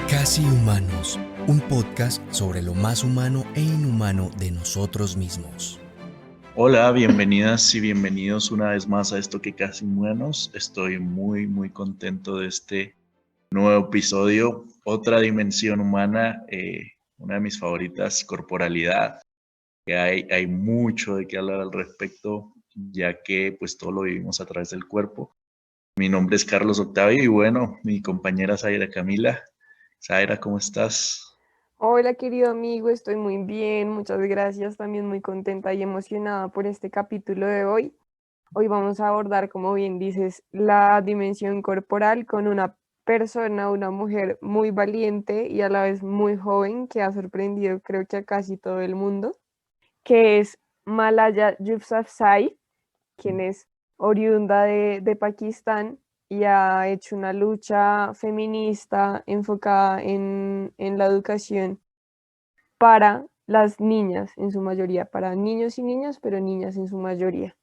Casi Humanos, un podcast sobre lo más humano e inhumano de nosotros mismos. Hola, bienvenidas y bienvenidos una vez más a esto que Casi Humanos. Estoy muy contento de este nuevo episodio, otra dimensión humana, una de mis favoritas, corporalidad. Que hay mucho de qué hablar al respecto, ya que pues todo lo vivimos a través del cuerpo. Mi nombre es Carlos Octavio y bueno, mi compañera Zaira Camila. Zaira, ¿cómo estás? Hola querido amigo, estoy muy bien, muchas gracias, también muy contenta y emocionada por este capítulo de hoy. Hoy vamos a abordar, como bien dices, la dimensión corporal con una persona, una mujer muy valiente y a la vez muy joven que ha sorprendido creo que a casi todo el mundo, que es Malala Yousafzai, quien es oriunda de Pakistán y ha hecho una lucha feminista enfocada en la educación para las niñas en su mayoría, para niños y niñas, pero niñas en su mayoría.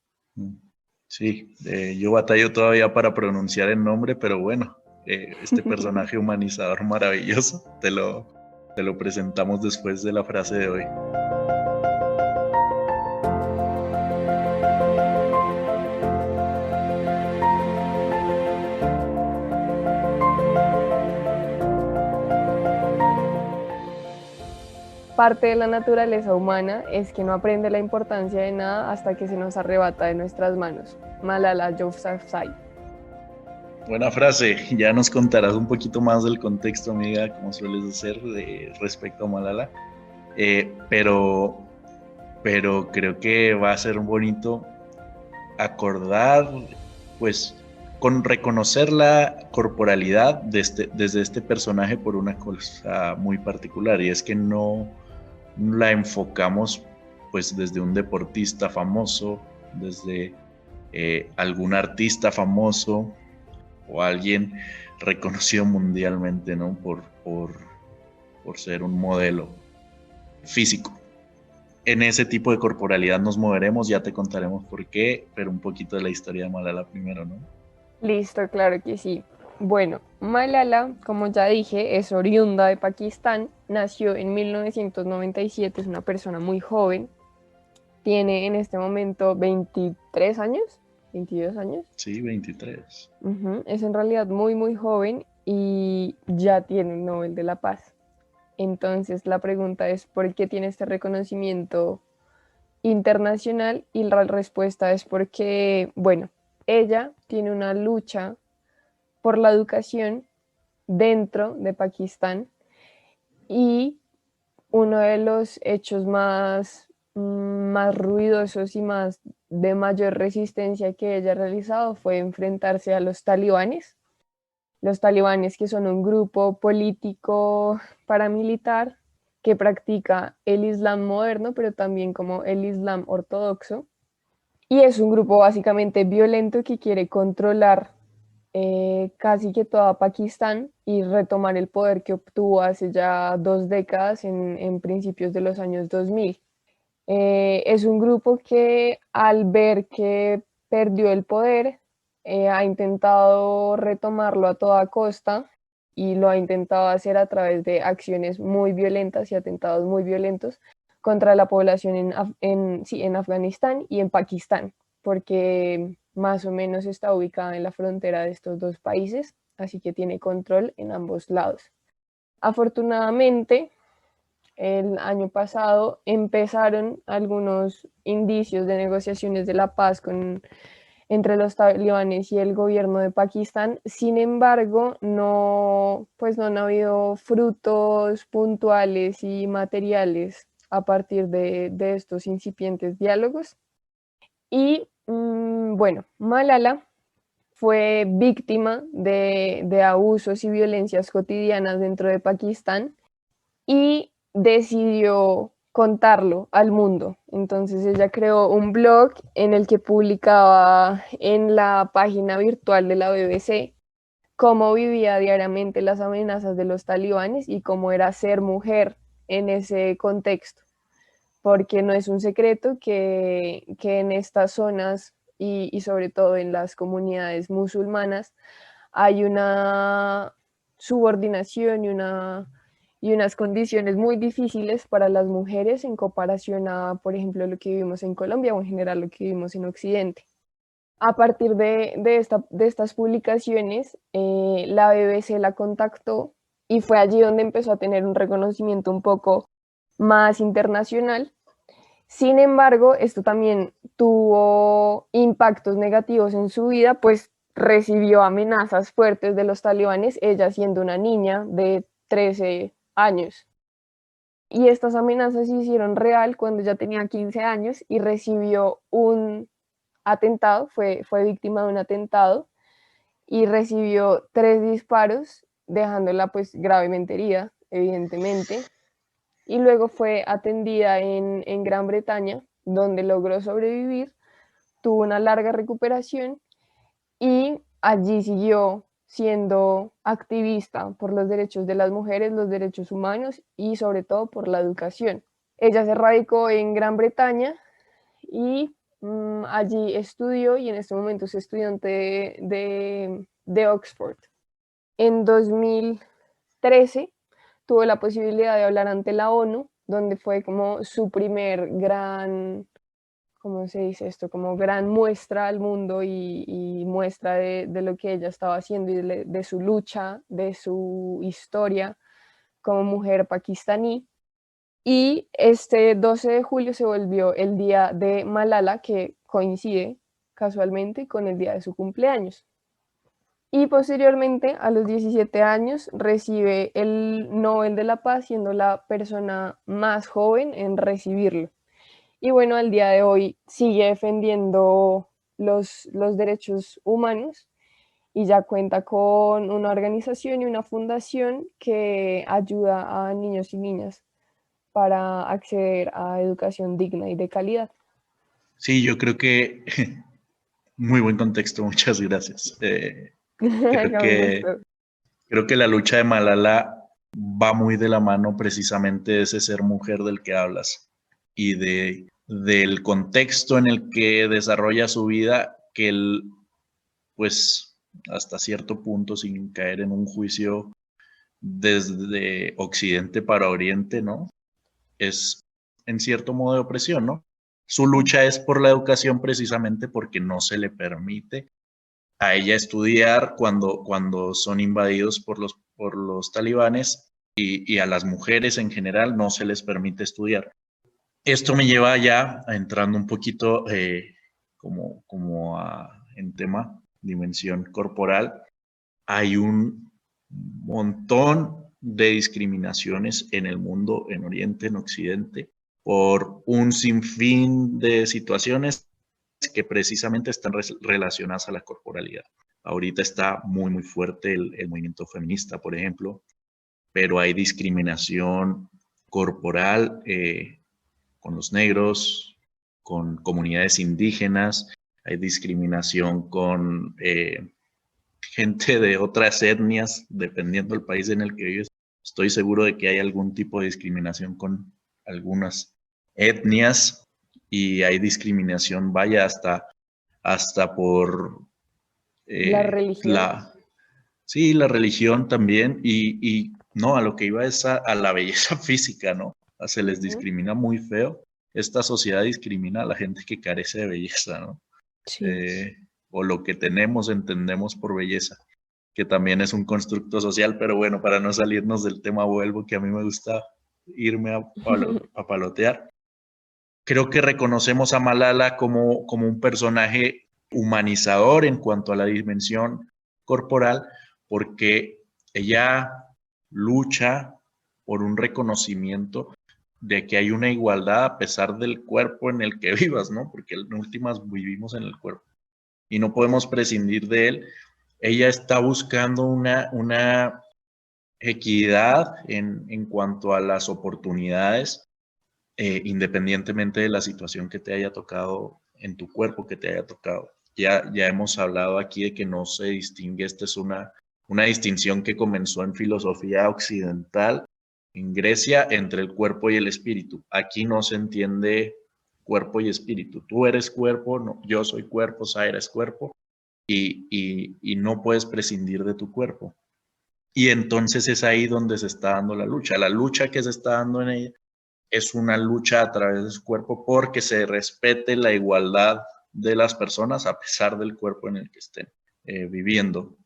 Sí, yo batallo todavía para pronunciar el nombre, pero bueno, este personaje humanizador maravilloso te lo presentamos después de la frase de hoy. Parte de la naturaleza humana es que no aprende la importancia de nada hasta que se nos arrebata de nuestras manos. Malala Yousafzai. Buena frase, ya nos contarás un poquito más del contexto, amiga, como sueles hacer respecto a Malala. Pero creo que va a ser bonito acordar, pues, con reconocer la corporalidad desde este personaje por una cosa muy particular, y es que no la enfocamos pues desde un deportista famoso, desde algún artista famoso o alguien reconocido mundialmente, ¿no? Por ser un modelo físico. En ese tipo de corporalidad nos moveremos, ya te contaremos por qué, pero un poquito de la historia de Malala primero, ¿no? Listo, claro que sí. Bueno, Malala, como ya dije, es oriunda de Pakistán, nació en 1997, es una persona muy joven, tiene en este momento 23 años, 22 años. Sí, 23. Es en realidad muy joven y ya tiene el Nobel de la Paz. Entonces la pregunta es, ¿por qué tiene este reconocimiento internacional? Y la respuesta es porque, bueno, ella tiene una lucha por la educación dentro de Pakistán y uno de los hechos más ruidosos y más de mayor resistencia que ella ha realizado fue enfrentarse a los talibanes. Los talibanes, que son un grupo político paramilitar que practica el Islam moderno, pero también como el Islam ortodoxo. Y es un grupo básicamente violento que quiere controlar casi que toda Pakistán y retomar el poder que obtuvo hace ya 2 décadas en principios de los años 2000. Es un grupo que al ver que perdió el poder, ha intentado retomarlo a toda costa y lo ha intentado hacer a través de acciones muy violentas y atentados muy violentos contra la población en Afganistán y en Pakistán, porque más o menos está ubicada en la frontera de estos dos países, así que tiene control en ambos lados. Afortunadamente, el año pasado empezaron algunos indicios de negociaciones de la paz entre los talibanes y el gobierno de Pakistán. Sin embargo, pues no han habido frutos puntuales y materiales a partir de estos incipientes diálogos. Y bueno, Malala fue víctima de abusos y violencias cotidianas dentro de Pakistán y decidió contarlo al mundo. Entonces ella creó un blog en el que publicaba en la página virtual de la BBC cómo vivía diariamente las amenazas de los talibanes y cómo era ser mujer en ese contexto, porque no es un secreto que en estas zonas y sobre todo en las comunidades musulmanas hay una subordinación y unas condiciones muy difíciles para las mujeres en comparación a, por ejemplo, lo que vivimos en Colombia o en general lo que vivimos en Occidente. A partir de estas publicaciones, la BBC la contactó y fue allí donde empezó a tener un reconocimiento un poco más internacional. Sin embargo, esto también tuvo impactos negativos en su vida, pues recibió amenazas fuertes de los talibanes, ella siendo una niña de 13 años. Y estas amenazas se hicieron real cuando ya tenía 15 años y recibió un atentado, fue víctima de un atentado y recibió 3 disparos, dejándola pues gravemente herida, evidentemente. Y luego fue atendida en Gran Bretaña, donde logró sobrevivir, tuvo una larga recuperación y allí siguió siendo activista por los derechos de las mujeres, los derechos humanos y sobre todo por la educación. Ella se radicó en Gran Bretaña y allí estudió y en este momento es estudiante de Oxford. En 2013 tuvo la posibilidad de hablar ante la ONU, donde fue como su primer gran, ¿cómo se dice esto? Como gran muestra al mundo y muestra de lo que ella estaba haciendo y de su lucha, de su historia como mujer pakistaní. Y este 12 de julio se volvió el día de Malala, que coincide casualmente con el día de su cumpleaños. Y posteriormente, a los 17 años, recibe el Nobel de la Paz, siendo la persona más joven en recibirlo. Y bueno, al día de hoy sigue defendiendo los derechos humanos y ya cuenta con una organización y una fundación que ayuda a niños y niñas para acceder a educación digna y de calidad. Sí, yo creo que muy buen contexto, muchas gracias. Creo Con que, gusto. creo que la lucha de Malala va muy de la mano precisamente de ese ser mujer del que hablas y del contexto en el que desarrolla su vida, que él, pues, hasta cierto punto, sin caer en un juicio desde Occidente para Oriente, ¿no? Es en cierto modo de opresión, ¿no? Su lucha es por la educación precisamente porque no se le permite a ella estudiar cuando son invadidos por los talibanes y a las mujeres en general no se les permite estudiar. Esto me lleva ya entrando un poquito en tema, dimensión corporal. Hay un montón de discriminaciones en el mundo, en Oriente, en Occidente, por un sinfín de situaciones que precisamente están relacionadas a la corporalidad. Ahorita está muy, muy fuerte el movimiento feminista, por ejemplo, pero hay discriminación corporal con los negros, con comunidades indígenas, hay discriminación con gente de otras etnias, dependiendo del país en el que vives. Estoy seguro de que hay algún tipo de discriminación con algunas etnias y hay discriminación, vaya, hasta por La religión. sí, la religión también y no, a lo que iba es a la belleza física, ¿no? Se les Ujú. discrimina muy feo. Esta sociedad discrimina a la gente que carece de belleza, ¿no? Sí. Eh, o lo que entendemos por belleza, que también es un constructo social, pero bueno, para no salirnos del tema vuelvo, que a mí me gusta irme a palotear. Creo que reconocemos a Malala como un personaje humanizador en cuanto a la dimensión corporal, porque ella lucha por un reconocimiento de que hay una igualdad a pesar del cuerpo en el que vivas, ¿no? Porque en últimas vivimos en el cuerpo y no podemos prescindir de él. Ella está buscando una equidad en cuanto a las oportunidades, independientemente de la situación que te haya tocado en tu cuerpo, que te haya tocado. Ya hemos hablado aquí de que no se distingue, esta es una distinción que comenzó en filosofía occidental, en Grecia, entre el cuerpo y el espíritu. Aquí no se entiende cuerpo y espíritu. Tú eres cuerpo, no, yo soy cuerpo, Zaira es cuerpo, y no puedes prescindir de tu cuerpo. Y entonces es ahí donde se está dando la lucha. La lucha que se está dando en ella es una lucha a través de su cuerpo porque se respete la igualdad de las personas a pesar del cuerpo en el que estén viviendo.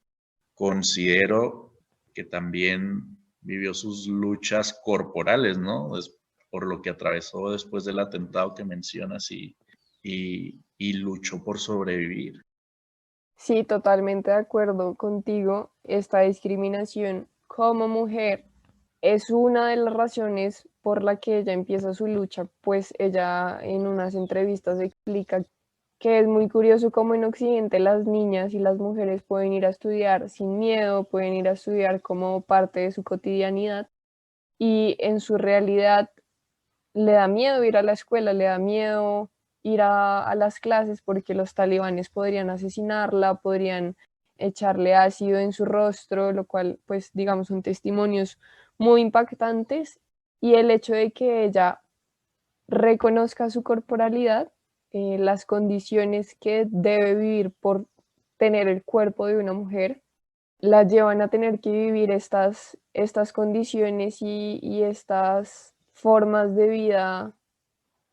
Considero que también vivió sus luchas corporales, ¿no? Es por lo que atravesó después del atentado que mencionas y luchó por sobrevivir. Sí, totalmente de acuerdo contigo. Esta discriminación como mujer es una de las razones por la que ella empieza su lucha, pues ella en unas entrevistas explica que es muy curioso cómo en Occidente las niñas y las mujeres pueden ir a estudiar sin miedo, pueden ir a estudiar como parte de su cotidianidad y en su realidad le da miedo ir a la escuela, le da miedo ir a las clases porque los talibanes podrían asesinarla, podrían echarle ácido en su rostro, lo cual, pues, digamos, son testimonios muy impactantes. Y el hecho de que ella reconozca su corporalidad, las condiciones que debe vivir por tener el cuerpo de una mujer, la llevan a tener que vivir estas condiciones y estas formas de vida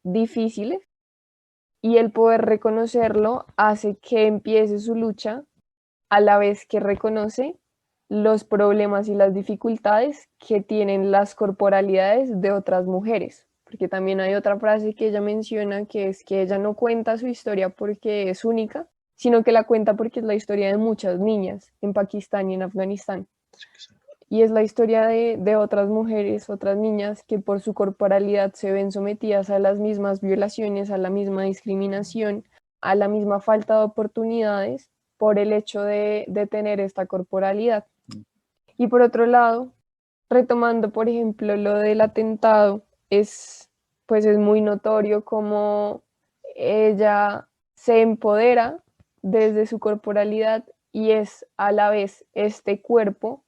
difíciles y el poder reconocerlo hace que empiece su lucha a la vez que reconoce los problemas y las dificultades que tienen las corporalidades de otras mujeres. Porque también hay otra frase que ella menciona que es que ella no cuenta su historia porque es única, sino que la cuenta porque es la historia de muchas niñas en Pakistán y en Afganistán. Y es la historia de otras mujeres, otras niñas que por su corporalidad se ven sometidas a las mismas violaciones, a la misma discriminación, a la misma falta de oportunidades por el hecho de tener esta corporalidad. Y por otro lado, retomando, por ejemplo, lo del atentado, pues es muy notorio cómo ella se empodera desde su corporalidad y es a la vez este cuerpo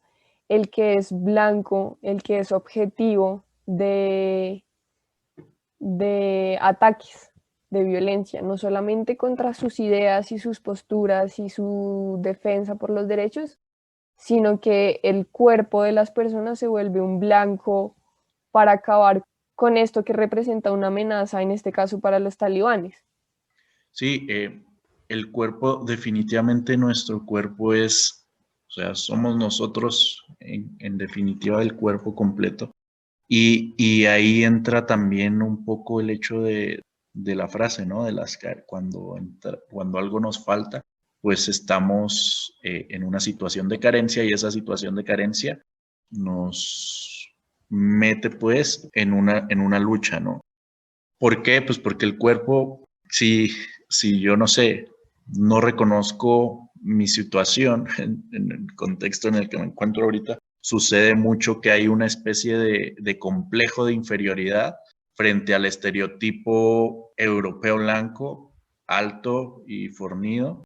el que es blanco, el que es objetivo de ataques, de violencia, no solamente contra sus ideas y sus posturas y su defensa por los derechos, sino que el cuerpo de las personas se vuelve un blanco para acabar con esto que representa una amenaza, en este caso para los talibanes. Sí, el cuerpo, definitivamente nuestro cuerpo es, o sea, somos nosotros en definitiva el cuerpo completo. Y ahí entra también un poco el hecho de la frase, ¿no? Cuando algo nos falta, pues estamos en una situación de carencia y esa situación de carencia nos mete pues en una lucha, ¿no? ¿Por qué? Pues porque el cuerpo, si yo no sé, no reconozco mi situación en el contexto en el que me encuentro ahorita, sucede mucho que hay una especie de complejo de inferioridad frente al estereotipo europeo blanco, alto y fornido,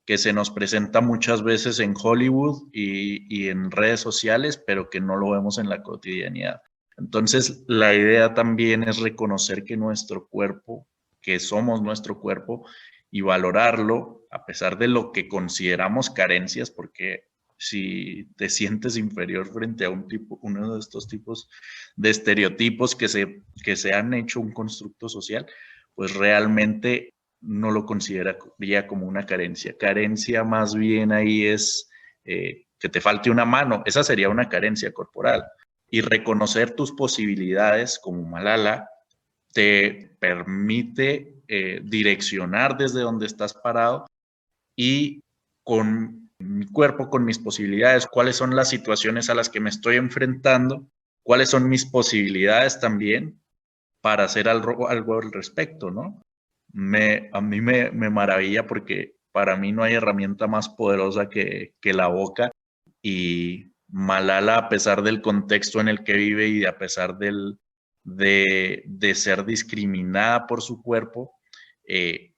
que se nos presenta muchas veces en Hollywood y en redes sociales, pero que no lo vemos en la cotidianidad. Entonces, la idea también es reconocer que nuestro cuerpo, que somos nuestro cuerpo, y valorarlo a pesar de lo que consideramos carencias, porque si te sientes inferior frente a uno de estos tipos de estereotipos que se han hecho un constructo social, pues realmente no lo consideraría como una carencia. Carencia más bien ahí es que te falte una mano, esa sería una carencia corporal. Y reconocer tus posibilidades como Malala te permite direccionar desde donde estás parado y con mi cuerpo, con mis posibilidades, cuáles son las situaciones a las que me estoy enfrentando, cuáles son mis posibilidades también para hacer algo al respecto, ¿no? A mí me maravilla porque para mí no hay herramienta más poderosa que la boca y Malala, a pesar del contexto en el que vive y a pesar de ser discriminada por su cuerpo, eh,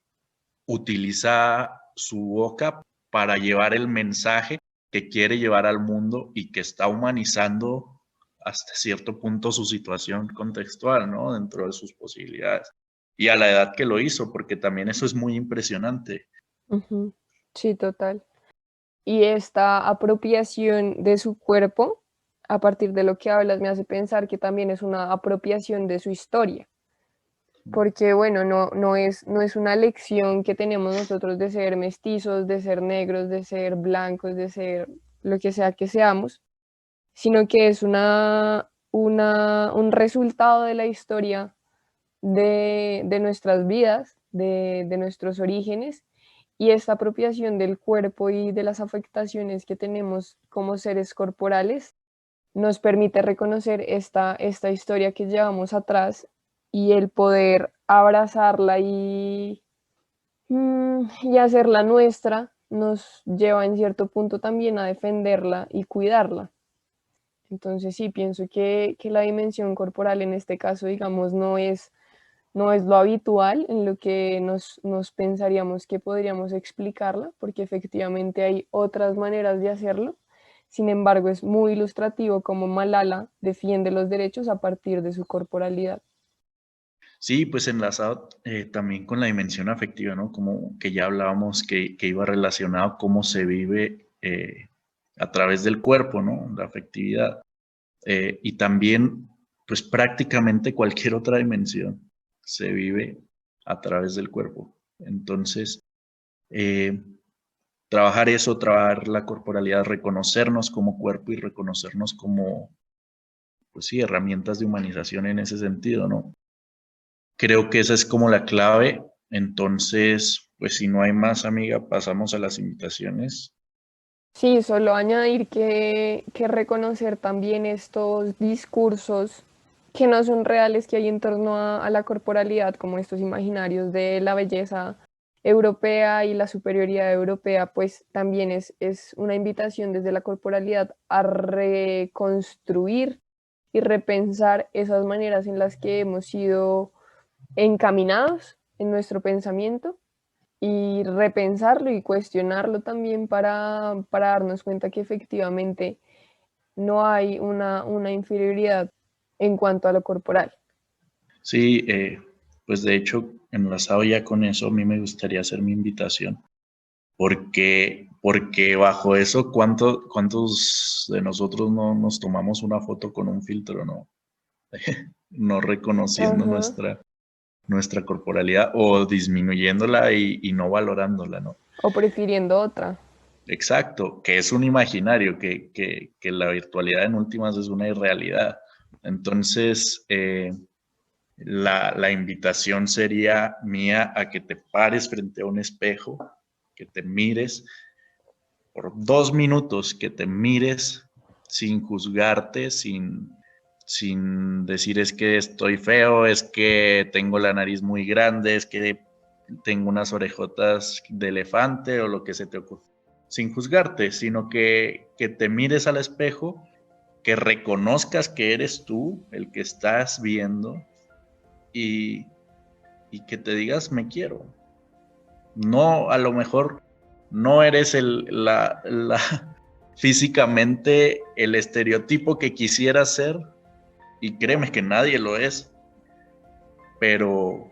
utiliza su boca para llevar el mensaje que quiere llevar al mundo y que está humanizando hasta cierto punto su situación contextual, ¿no? Dentro de sus posibilidades. Y a la edad que lo hizo, porque también eso es muy impresionante. Ujú. Sí, total. Y esta apropiación de su cuerpo, a partir de lo que hablas, me hace pensar que también es una apropiación de su historia, porque bueno, no es una lección que tenemos nosotros de ser mestizos, de ser negros, de ser blancos, de ser lo que sea que seamos, sino que es un resultado de la historia de nuestras vidas, de nuestros orígenes, y esta apropiación del cuerpo y de las afectaciones que tenemos como seres corporales nos permite reconocer esta historia que llevamos atrás y el poder abrazarla y hacerla nuestra nos lleva en cierto punto también a defenderla y cuidarla. Entonces sí, pienso que la dimensión corporal en este caso, digamos, no es lo habitual en lo que nos pensaríamos que podríamos explicarla, porque efectivamente hay otras maneras de hacerlo. Sin embargo, es muy ilustrativo cómo Malala defiende los derechos a partir de su corporalidad. Sí, pues enlazado también con la dimensión afectiva, ¿no? Como que ya hablábamos que iba relacionado cómo se vive a través del cuerpo, ¿no? La afectividad. Y también, pues prácticamente cualquier otra dimensión se vive a través del cuerpo. Entonces, eh, trabajar eso, trabajar la corporalidad, reconocernos como cuerpo y reconocernos como, pues sí, herramientas de humanización en ese sentido, ¿no? Creo que esa es como la clave. Entonces, pues si no hay más, amiga, pasamos a las invitaciones. Sí, solo añadir que reconocer también estos discursos que no son reales que hay en torno a la corporalidad, como estos imaginarios de la belleza europea y la superioridad europea, pues también es una invitación desde la corporalidad a reconstruir y repensar esas maneras en las que hemos sido encaminados en nuestro pensamiento y repensarlo y cuestionarlo también para darnos cuenta que efectivamente no hay una inferioridad en cuanto a lo corporal. Sí, pues de hecho, enlazado ya con eso, a mí me gustaría hacer mi invitación, porque bajo eso, ¿cuántos de nosotros no nos tomamos una foto con un filtro, no? No reconociendo Ajá. nuestra corporalidad o disminuyéndola y no valorándola, ¿no? O prefiriendo otra. Exacto, que es un imaginario, que la virtualidad en últimas es una irrealidad. Entonces, la invitación sería mía a que te pares frente a un espejo, que te mires por 2 minutos, que te mires sin juzgarte, sin decir es que estoy feo, es que tengo la nariz muy grande, es que tengo unas orejotas de elefante o lo que se te ocurra. Sin juzgarte, sino que te mires al espejo, que reconozcas que eres tú el que estás viendo y, y que te digas me quiero. No, a lo mejor no eres físicamente el estereotipo que quisieras ser, y créeme que nadie lo es, pero,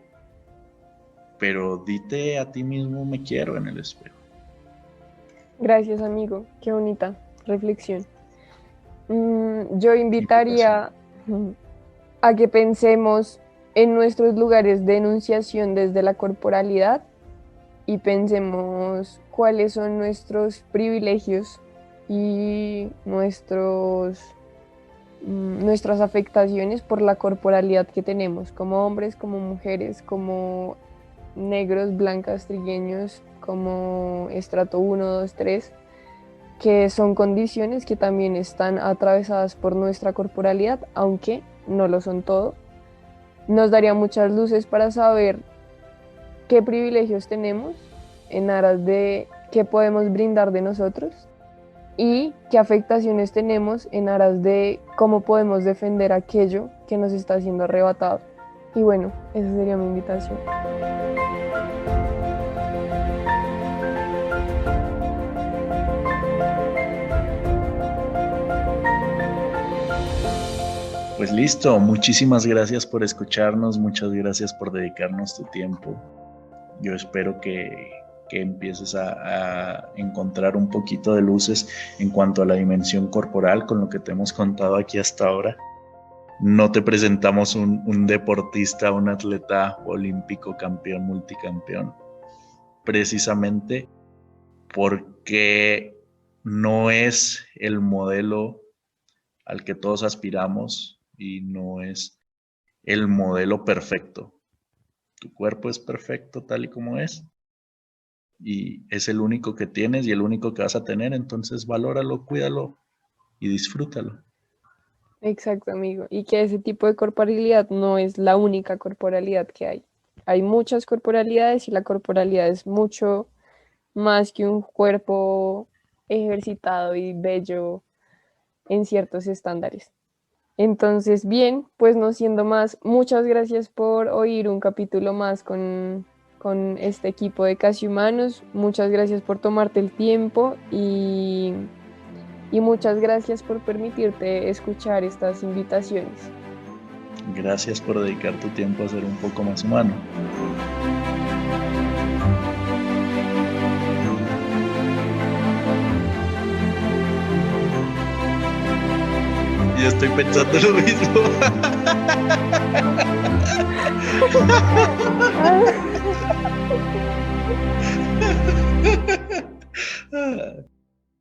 pero dite a ti mismo me quiero en el espejo. Gracias, amigo. Qué bonita reflexión. Yo Invitación. invitaría a que pensemos en nuestros lugares de enunciación desde la corporalidad y pensemos cuáles son nuestros privilegios y nuestras afectaciones por la corporalidad que tenemos, como hombres, como mujeres, como negros, blancas, trigueños, como estrato 1, 2, 3, que son condiciones que también están atravesadas por nuestra corporalidad, aunque no lo son todo. Nos daría muchas luces para saber qué privilegios tenemos en aras de qué podemos brindar de nosotros y qué afectaciones tenemos en aras de cómo podemos defender aquello que nos está siendo arrebatado. Y bueno, esa sería mi invitación. Pues listo, muchísimas gracias por escucharnos, muchas gracias por dedicarnos tu tiempo. Yo espero que empieces a encontrar un poquito de luces en cuanto a la dimensión corporal con lo que te hemos contado aquí hasta ahora. No te presentamos un deportista, un atleta olímpico, campeón, multicampeón, precisamente porque no es el modelo al que todos aspiramos y no es el modelo perfecto. Tu cuerpo es perfecto tal y como es y es el único que tienes y el único que vas a tener, entonces valóralo, cuídalo y disfrútalo. Exacto, amigo. Y que ese tipo de corporalidad no es la única corporalidad que hay. Hay muchas corporalidades y la corporalidad es mucho más que un cuerpo ejercitado y bello en ciertos estándares. Entonces, bien, pues no siendo más, muchas gracias por oír un capítulo más con este equipo de Casi Humanos. Muchas gracias por tomarte el tiempo y muchas gracias por permitirte escuchar estas invitaciones. Gracias por dedicar tu tiempo a ser un poco más humano. Yo estoy pensando lo mismo.